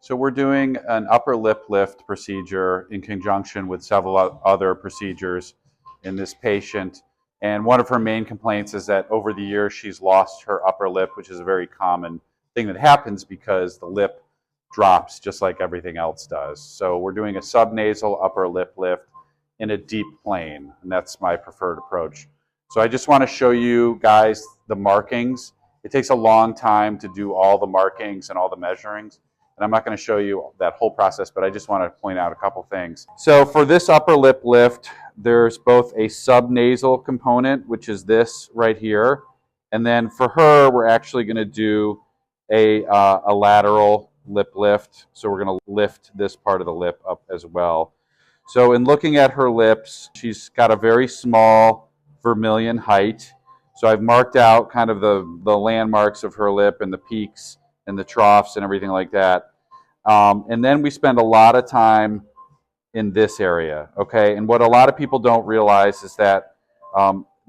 So we're doing an upper lip lift procedure in conjunction with several other procedures in this patient. And one of her main complaints is that over the years she's lost her upper lip, which is a very common thing that happens because the lip drops just like everything else does. So we're doing a subnasal upper lip lift in a deep plane, and that's my preferred approach. So I just want to show you guys the markings. It takes a long time to do all the markings and all the measurings. And I'm not going to show you that whole process, but I just want to point out a couple things. So for this upper lip lift, there's both a subnasal component, which is this right here, and then for her, we're actually going to do a lateral lip lift. So we're going to lift this part of the lip up as well. So in looking at her lips, she's got a very small vermilion height. So I've marked out kind of the landmarks of her lip and the peaks and the troughs and everything like that. And then we spend a lot of time in this area, okay? And what a lot of people don't realize is that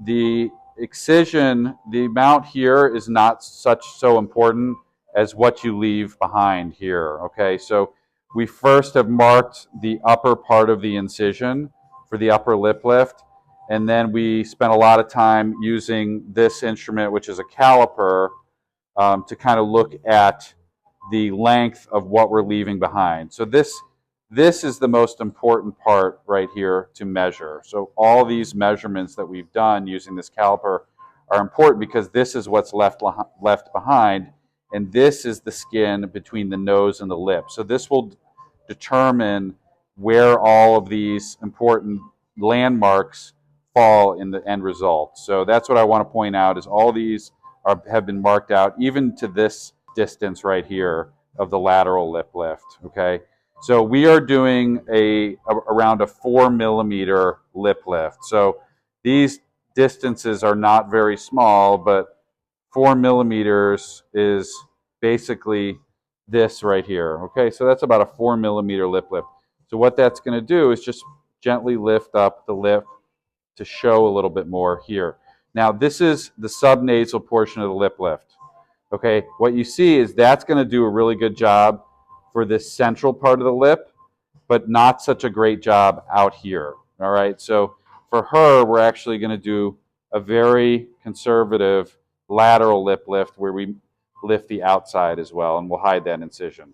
the excision, the amount here is not so important as what you leave behind here, okay? So we first have marked the upper part of the incision for the upper lip lift, and then we spent a lot of time using this instrument, which is a caliper, to kind of look at the length of what we're leaving behind. So this is the most important part right here to measure. So all these measurements that we've done using this caliper are important because this is what's left behind, and this is the skin between the nose and the lip. So this will determine where all of these important landmarks fall in the end result. So that's what I want to point out is all these have been marked out, even to this distance right here of the lateral lip lift, okay? So we are doing around a 4 millimeter lip lift. So these distances are not very small, but 4 millimeters is basically this right here, okay? So that's about a 4 millimeter lip lift. So what that's going to do is just gently lift up the lip to show a little bit more here. Now this is the subnasal portion of the lip lift. Okay, what you see is that's going to do a really good job for this central part of the lip, but not such a great job out here. All right, so for her, we're actually going to do a very conservative lateral lip lift where we lift the outside as well, and we'll hide that incision.